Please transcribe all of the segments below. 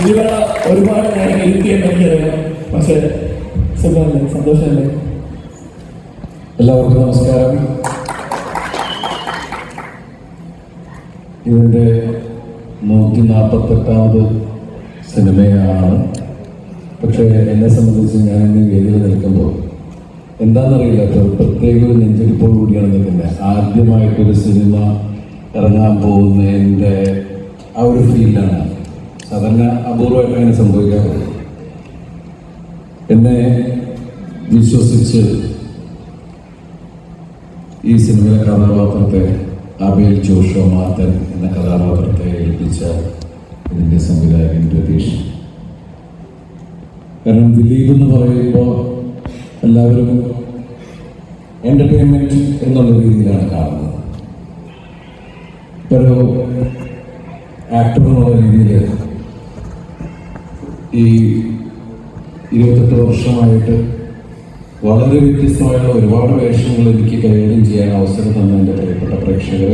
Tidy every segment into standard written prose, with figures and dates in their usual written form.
ഇതിവിടെ ഒരുപാട് നേരം ഇരിക്കുകയും എനിക്കറിയാം. പക്ഷേ സുഖമല്ലേ, സന്തോഷമല്ലേ? എല്ലാവർക്കും നമസ്കാരം. ഇതിൻ്റെ 148ാമത് സിനിമയാണ്. പക്ഷേ എന്നെ സംബന്ധിച്ച് ഞാൻ ഇന്ന് വേദിയിൽ നിൽക്കുമ്പോൾ എന്താണെന്നറിയില്ല, പ്രത്യേക ഒരു നെഞ്ചെടുപ്പോട് കൂടിയാണ് നിൽക്കുന്നത്. ആദ്യമായിട്ടൊരു സിനിമ ഇറങ്ങാൻ പോകുന്നതിൻ്റെ ആ ഒരു ഫീലാണ്. സാധാരണ അപൂർവമായിട്ട് അങ്ങനെ സംഭവിക്കാറുള്ളൂ. എന്നെ വിശ്വസിച്ച് ഈ സിനിമയിലെ കഥാപാത്രത്തെ ആബേൽ ജോഷുവ മാത്തൻ എന്ന കഥാപാത്രത്തെ ഏൽപ്പിച്ച ഇതിൻ്റെ സംവിധായകൻ രതീഷ്. കാരണം ദിലീപ് എന്ന് പറയുമ്പോൾ എല്ലാവരും എൻ്റർടൈൻമെൻറ്റ് എന്നുള്ള രീതിയിലാണ് കാണുന്നത്. ഒരു ആക്ടർ എന്നുള്ള രീതിയിൽ ഈ 28 വർഷമായിട്ട് വളരെ വ്യത്യസ്തമായുള്ള ഒരുപാട് വേഷങ്ങൾ എനിക്ക് കൈകാര്യം ചെയ്യാൻ അവസരം തന്ന എൻ്റെ പ്രിയപ്പെട്ട പ്രേക്ഷകർ,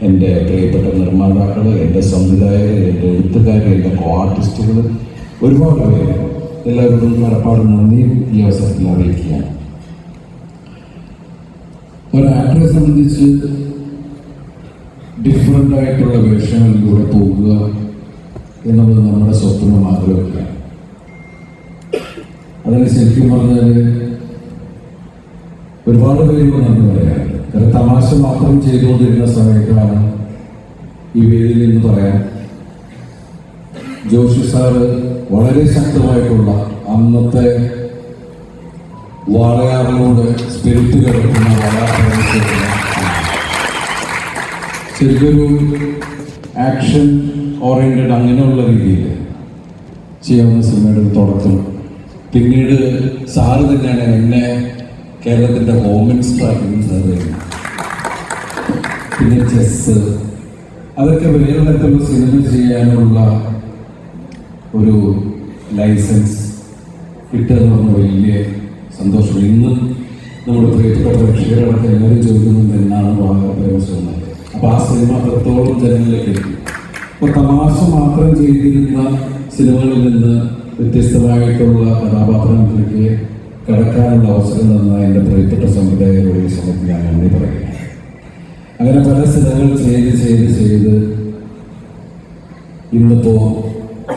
എൻ്റെ പ്രിയപ്പെട്ട നിർമ്മാതാക്കൾ, എൻ്റെ സംവിധായകർ, എൻ്റെ എഴുത്തുകാർ, എൻ്റെ കോ ആർട്ടിസ്റ്റുകൾ, ഒരുപാട് പേര്, എല്ലാവരോടും പലപ്പാട് നന്ദിയും ഈ അവസരത്തിൽ അറിയിക്കുകയാണ്. ഒരു ആക്ടറെ സംബന്ധിച്ച് ഡിഫറൻ്റ് ആയിട്ടുള്ള വേഷങ്ങളിലൂടെ പോകുക എന്നുള്ളത് നമ്മുടെ സ്വപ്നം, ആഗ്രഹമൊക്കെയാണ്. അതിന് ശരിക്കും പറഞ്ഞാൽ ഒരുപാട് പേര് നന്ദി പറയാറുണ്ട്. കാരണം തമാശ മാത്രം ചെയ്തുകൊണ്ടിരുന്ന സമയത്താണ് ഈ വേദിയിൽ നിന്ന് പറയാൻ ജോഷി സാറ് വളരെ ശക്തമായിട്ടുള്ള അന്നത്തെ വാളയാറിലൂടെ സ്പിരിറ്റ് കിടക്കുന്ന ശരിക്കൊരു ആക്ഷൻ ഓറിയന്റഡ് അങ്ങനെയുള്ള രീതിയിൽ ചെയ്യാവുന്ന സിനിമയുടെ ഒരു തുടക്കം. പിന്നീട് സാറ് തന്നെയാണ് എന്നെ കേരളത്തിൻ്റെ ഹോം മിനിസ്റ്റർ ആക്കി സാറ്. പിന്നെ ചെസ്, അതൊക്കെ വേറെ തരത്തിലുള്ള സിനിമ ചെയ്യാനുള്ള ഒരു ലൈസൻസ് കിട്ടുക എന്ന് പറഞ്ഞ വലിയ സന്തോഷം. ഇന്നും നമ്മുടെ പ്രിയപ്പെട്ട പ്രേക്ഷകരടക്കം എല്ലാവരും ചോദിക്കുന്നത് എന്നാണ് വാഹനപ്രവേശനം. അപ്പോൾ ആ സിനിമ അത്രത്തോളം ജനങ്ങളിലേക്ക് എത്തി. അപ്പോൾ തമാശ മാത്രം ചെയ്തിരുന്ന സിനിമകളിൽ നിന്ന് വ്യത്യസ്തമായിട്ടുള്ള കഥാപാത്രങ്ങളിലേക്ക് കടക്കാനുള്ള അവസരം തന്ന എൻ്റെ പ്രിയപ്പെട്ട സംവിധായകരോട് ഈ സമയത്ത് ഞാൻ നന്ദി പറയുകയാണ്. അങ്ങനെ പല സിനിമകൾ ചെയ്ത് ഇന്നിപ്പോൾ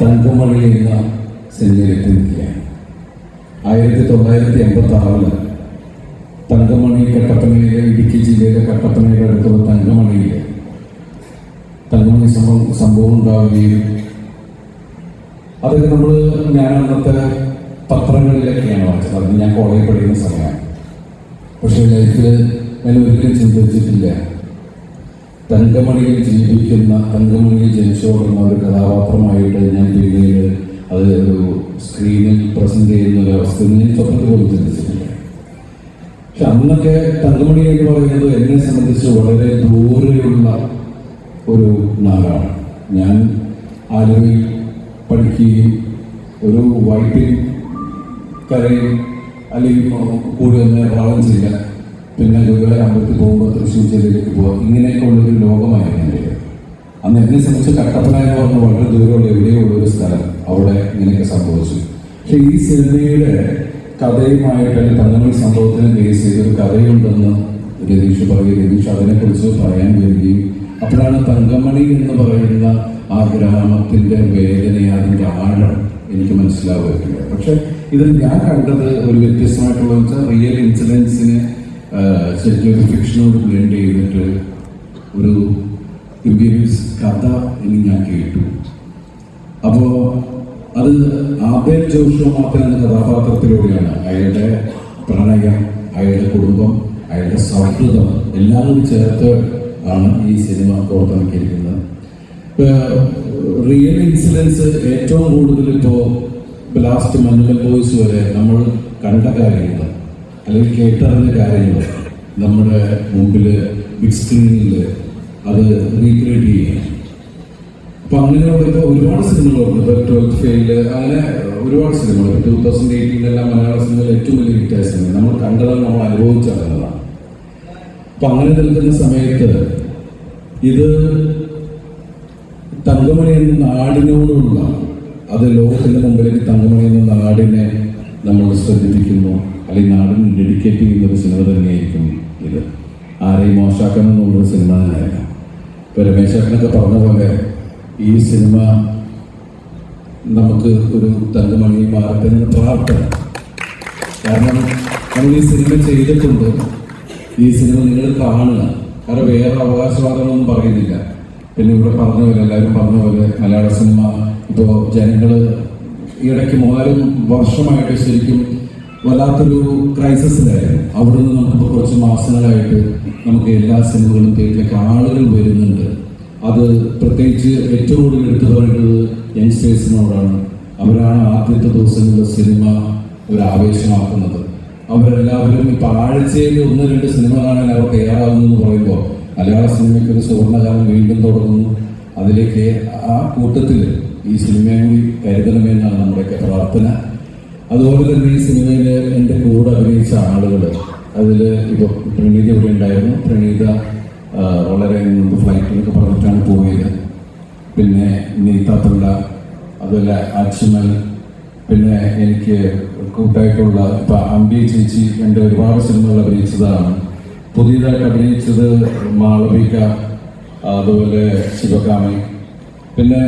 തങ്കമണി എന്ന സിനിമയിലെത്തി നിൽക്കുകയാണ്. 1986 തങ്കമണി കട്ടപ്പനയിലെ, ഇടുക്കി ജില്ലയിലെ കട്ടപ്പനയുടെ അടുത്തുള്ള തങ്കമണി സംഭവം ഉണ്ടാവുകയും അതൊക്കെ ഞാൻ അന്നത്തെ പത്രങ്ങളിലൊക്കെയാണ് വായിച്ചത്. അത് ഞാൻ കോളേജിൽ പഠിക്കുന്ന സമയമാണ്. പക്ഷേ ലൈഫിൽ ഞാൻ ഒരിക്കലും ചിന്തിച്ചിട്ടില്ല തങ്കമണിയിൽ ജീവിക്കുന്ന, തങ്കമണിയിൽ ജനിച്ചോടുന്ന ഒരു കഥാപാത്രമായിട്ട് ഞാൻ പിന്നീട് അത് ഒരു സ്ക്രീനിൽ പ്രസന്റ് ചെയ്യുന്ന ഒരു അവസ്ഥ ഞാൻ സ്വപ്നത്തിൽ പോലും ചിന്തിച്ചിട്ടില്ല. പക്ഷെ അന്നൊക്കെ തങ്കമണി എന്ന് പറയുന്നത് എന്നെ സംബന്ധിച്ച് വളരെ ദൂരെയുള്ള ഒരു നാടാണ്. ഞാൻ ആലുവയിൽ പഠിക്കുകയും ഒരു വൈപ്പിൻ കരയും അല്ലെങ്കിൽ കൂടി ഒന്ന് എറണാകുളം ജില്ല, പിന്നെ ഗുരുവായൂർ അമ്പലത്തിൽ പോകുമ്പോൾ തൃശ്ശൂർ ജില്ലയിലേക്ക് പോകാം, ഇങ്ങനെയൊക്കെ ഉള്ളൊരു ലോകമായിരുന്നു എൻ്റെ. അന്ന് എന്നെ സംബന്ധിച്ച് കട്ടപ്പന എന്ന് പറഞ്ഞ വളരെ ദൂരമുള്ള എവിടെയോ ഉള്ളൊരു സ്ഥലം, അവിടെ ഇങ്ങനെയൊക്കെ സംഭവിച്ചു. പക്ഷെ ഈ സിനിമയുടെ കഥയുമായിട്ട് തങ്കമണി സംഭവത്തിനെ ബേസ് ചെയ്തൊരു കഥയുണ്ടെന്ന് രതീഷ് പറയും. രതീഷ് അതിനെക്കുറിച്ച് പറയാൻ വരികയും അപ്പോഴാണ് തങ്കമണി എന്ന് പറയുന്ന ആ ഗ്രാമത്തിൻ്റെ വേദന, അതിൻ്റെ ആഴം എനിക്ക് മനസ്സിലാവുകയില്ല. പക്ഷെ ഇതിൽ ഞാൻ കണ്ടത് ഒരു വ്യത്യസ്തമായിട്ടുള്ള വെച്ചാൽ റിയൽ ഇൻസിഡൻസിനെ ശരിക്കും ഒരു ഫിക്ഷനോട് ബ്ലെൻഡ് ചെയ്തിട്ട് ഒരു ഇംപീരിയൽസ് കഥ ഇനി ഞാൻ കേട്ടു. അപ്പോൾ അത് ആബേൽ ജോഷുവ മാത്തൻ എന്ന കഥാപാത്രത്തിലൂടെയാണ് അയാളുടെ പ്രണയം, അയാളുടെ കുടുംബം, അയാളുടെ സൗഹൃദം എല്ലാം കൂടി ചേർത്ത് ആണ് ഈ സിനിമ പുറത്തിറക്കിയിരിക്കുന്നത്. റിയൽ ഇൻസിഡൻസ് ഏറ്റവും കൂടുതൽ ഇപ്പോൾ ലാസ്റ്റ് മഞ്ഞൾ ബോയ്സ് വരെ നമ്മൾ കണ്ട കാര്യങ്ങൾ അല്ലെങ്കിൽ കേട്ടറിഞ്ഞ കാര്യങ്ങൾ നമ്മുടെ മുമ്പിൽ ബിഗ് സ്ക്രീനിൽ അത് റീക്രിയേറ്റ് ചെയ്യുക. അപ്പോൾ അങ്ങനെയുള്ള ഇപ്പോൾ ഒരുപാട് സിനിമകളുണ്ട്. ഇപ്പോൾ 12th ഫെയിൽ, അങ്ങനെ ഒരുപാട് സിനിമകൾ 2018 മലയാള സിനിമയിൽ ഏറ്റവും വലിയ ഹിറ്റായ സിനിമ നമ്മൾ കണ്ടതാണ്, നമ്മൾ അനുഭവിച്ചറിഞ്ഞതാണ്. അപ്പം അങ്ങനെ നിൽക്കുന്ന സമയത്ത് ഇത് തങ്കമണി എന്ന നാടിനോടുള്ള അത് ലോകത്തിന്റെ മുമ്പിലേക്ക് തങ്കമണി എന്ന നാടിനെ നമ്മൾ ശ്രദ്ധിപ്പിക്കുന്നു, അല്ലെങ്കിൽ നാടിന് ഡെഡിക്കേറ്റ് ചെയ്യുന്ന ഒരു സിനിമ തന്നെയായിരിക്കും ഇത്. ആരെയും മോശമാക്കണം എന്നുള്ളൊരു സിനിമ തന്നെയല്ല. ഇപ്പൊ രമേശേട്ടനൊക്കെ പറഞ്ഞ പോലെ ഈ സിനിമ നമുക്ക് ഒരു തങ്കമണി മാറട്ടെ എന്ന് പ്രാർത്ഥന. കാരണം നമ്മൾ ഈ സിനിമ ചെയ്തിട്ടുണ്ട്, ഈ സിനിമ നിങ്ങൾ കാണുക. കാരണം വേറെ അവകാശവാദങ്ങളൊന്നും പറയുന്നില്ല. പിന്നെ ഇവിടെ പറഞ്ഞ പോലെ, എല്ലാവരും പറഞ്ഞ പോലെ മലയാള സിനിമ ഇപ്പോൾ ജനങ്ങൾ ഇടയ്ക്ക് 3 വർഷമായിട്ട് ശരിക്കും വല്ലാത്തൊരു ക്രൈസിസിലായിരുന്നു. അവിടെ നിന്ന് നമുക്കിപ്പോൾ കുറച്ച് മാസങ്ങളായിട്ട് നമുക്ക് എല്ലാ സിനിമകളും തിയേറ്ററിലേക്ക് ആളുകൾ വരുന്നുണ്ട്. അത് പ്രത്യേകിച്ച് ഏറ്റവും കൂടുതൽ എടുത്തു പറയുന്നത് യങ്സ്റ്റേഴ്സിനോടാണ്. അവരാണ് ആദ്യത്തെ ദിവസങ്ങളിൽ സിനിമ ഒരു ആവേശമാക്കുന്നത്. അവരെല്ലാവരും ഇപ്പം ആഴ്ചയിൽ 1-2 സിനിമ കാണാൻ അവർ തയ്യാറാകുന്നു എന്ന് പറയുമ്പോൾ മലയാള സിനിമയ്ക്ക് ഒരു സുവർണ്ണകാലം വീണ്ടും തുടങ്ങുന്നു. അതിലേക്ക് ആ കൂട്ടത്തിൽ ഈ സിനിമയെ കൂടി കരുതണമെന്നാണ് നമ്മുടെയൊക്കെ പ്രാർത്ഥന. അതുപോലെ തന്നെ ഈ സിനിമയിൽ എൻ്റെ കൂടെ അഭിനയിച്ച ആളുകൾ, അതിൽ ഇപ്പോൾ പ്രണീത ഇവിടെ ഉണ്ടായിരുന്നു. പ്രണീത വളരെ മുമ്പ് ഫ്ലൈറ്റിലൊക്കെ പറഞ്ഞിട്ടാണ് പോയത്. പിന്നെ നീത്താത്തുള്ള, അതുപോലെ അജ്മൽ, പിന്നെ എനിക്ക് കൂട്ടായിട്ടുള്ള ഇപ്പം അമ്പി ചേച്ചി എൻ്റെ ഒരുപാട് സിനിമകൾ അഭിനയിച്ചതാണ്. പുതിയതായിട്ട് അഭിനയിച്ചത് മാളവിക, അതുപോലെ ശിവകാമി, പിന്നെ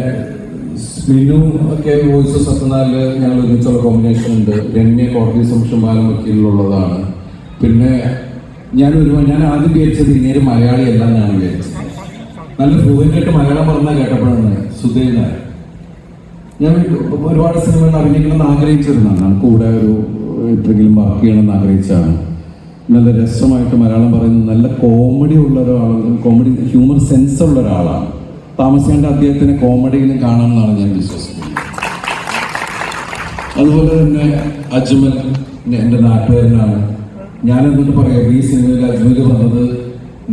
മിനു ഒക്കെ വോയിസ് സത്യനാല് ഞങ്ങൾ ഒരുമിച്ചുള്ള കോമ്പിനേഷൻ ഉണ്ട്. രമ്യ കോടതി സംശയമാനം വക്കീലിലുള്ളതാണ്. പിന്നെ ഞാൻ ആദ്യം വിചാരിച്ചത് ഇങ്ങനെ മലയാളിയല്ല എന്നാണ് വിചാരിച്ചത്. നല്ല ഫ്ലുവൻ്റായിട്ട് മലയാളം പറഞ്ഞാൽ കേട്ടപ്പോഴാണ് സുധേന. ഞാൻ ഒരുപാട് സിനിമകൾ അഭിനയിക്കണമെന്ന് ആഗ്രഹിച്ചിരുന്നതാണ്. കൂടെ ഒരു എപ്പോഴെങ്കിലും വർക്ക് ചെയ്യണമെന്ന് ആഗ്രഹിച്ചാണ്. നല്ല രസമായിട്ട് മലയാളം പറയുന്നത്, നല്ല കോമഡി ഉള്ള ഒരാളാണ്, കോമഡി ഹ്യൂമർ സെൻസ് ഉള്ള ഒരാളാണ്. താമസിയാണ്ട് അദ്ദേഹത്തിനെ കോമഡിയിലും കാണാമെന്നാണ് ഞാൻ വിശ്വസിക്കുന്നത്. അതുപോലെ തന്നെ അജ്മൽ എൻ്റെ നാട്ടുകാരനാണ്. ഞാനെന്നിട്ട് പറയാം, ഈ സിനിമയിൽ അജ്മൽ പറഞ്ഞത്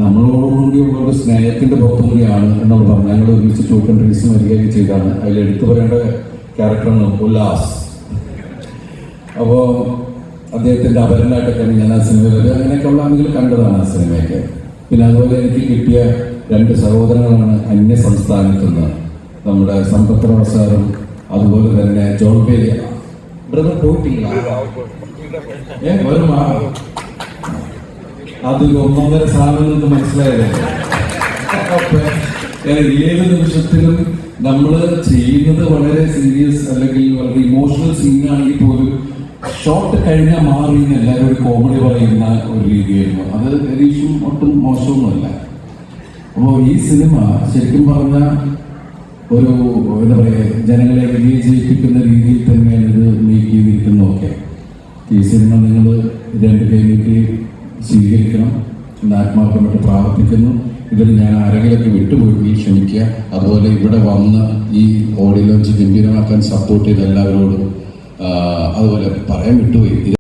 നമ്മളോടുകൂടിയുള്ള ഒരു സ്നേഹത്തിൻ്റെ പുറത്തും കൂടിയാണ് എന്നുള്ള പറഞ്ഞു. ഞങ്ങൾ ഒരുമിച്ച് 2 കൺട്രീസ് മര്യാദ ചെയ്താണ്. അതിൽ എടുത്തു പറയേണ്ട ക്യാരക്ടറാണ് ഉല്ലാസ്. അപ്പോൾ അദ്ദേഹത്തിൻ്റെ അപരനായിട്ടൊക്കെയാണ് ഞാൻ ആ സിനിമയിൽ അങ്ങനെയൊക്കെയുള്ള ആണെങ്കിൽ കണ്ടതാണ് ആ സിനിമയൊക്കെ. പിന്നെ അതുപോലെ എനിക്ക് കിട്ടിയ 2 സഹോദരങ്ങളാണ് അന്യ സംസ്ഥാനത്തു നിന്ന്, നമ്മുടെ സമ്പത്ത് റോസാറും അതുപോലെ തന്നെ ജോൺ പേരി. ബ്രദർ പോയിട്ടില്ല, അതിൽ 1.5 സാധനം നിങ്ങൾക്ക് മനസ്സിലായത്. ഏത് നിമിഷത്തിലും നമ്മൾ ചെയ്യുന്നത് വളരെ സീരിയസ് അല്ലെങ്കിൽ വളരെ ഇമോഷണൽ സീനാണെങ്കിൽ പോലും ഷോട്ട് കഴിഞ്ഞാൽ മാറി എല്ലാവരും ഒരു കോമഡി പറയുന്ന ഒരു രീതിയായിരുന്നു. അത് ഗരീഷും ഒട്ടും മോശമൊന്നുമല്ല. അപ്പോൾ ഈ സിനിമ ശരിക്കും പറഞ്ഞാൽ ഒരു എന്താ പറയുക, ജനങ്ങളെ വിജയിപ്പിക്കുന്ന രീതിയിൽ തന്നെയാണ് ഇത് മേക്ക് ചെയ്തിരിക്കുന്നതൊക്കെ. ഈ സിനിമ നിങ്ങൾ 2 കൈനീട്ടി സ്വീകരിക്കണം എന്ന് ആത്മാർത്ഥമായിട്ട് പ്രാർത്ഥിക്കുന്നു. ഇതിൽ ഞാൻ ആരെങ്കിലൊക്കെ വിട്ടുപോയി ക്ഷമിക്കുക. അതുപോലെ ഇവിടെ വന്ന് ഈ ഓഡിയോ ലോഞ്ച് ഗംഭീരമാക്കാൻ സപ്പോർട്ട് ചെയ്ത എല്ലാവരോടും അതുപോലെ പറയാൻ വിട്ടുപോയി.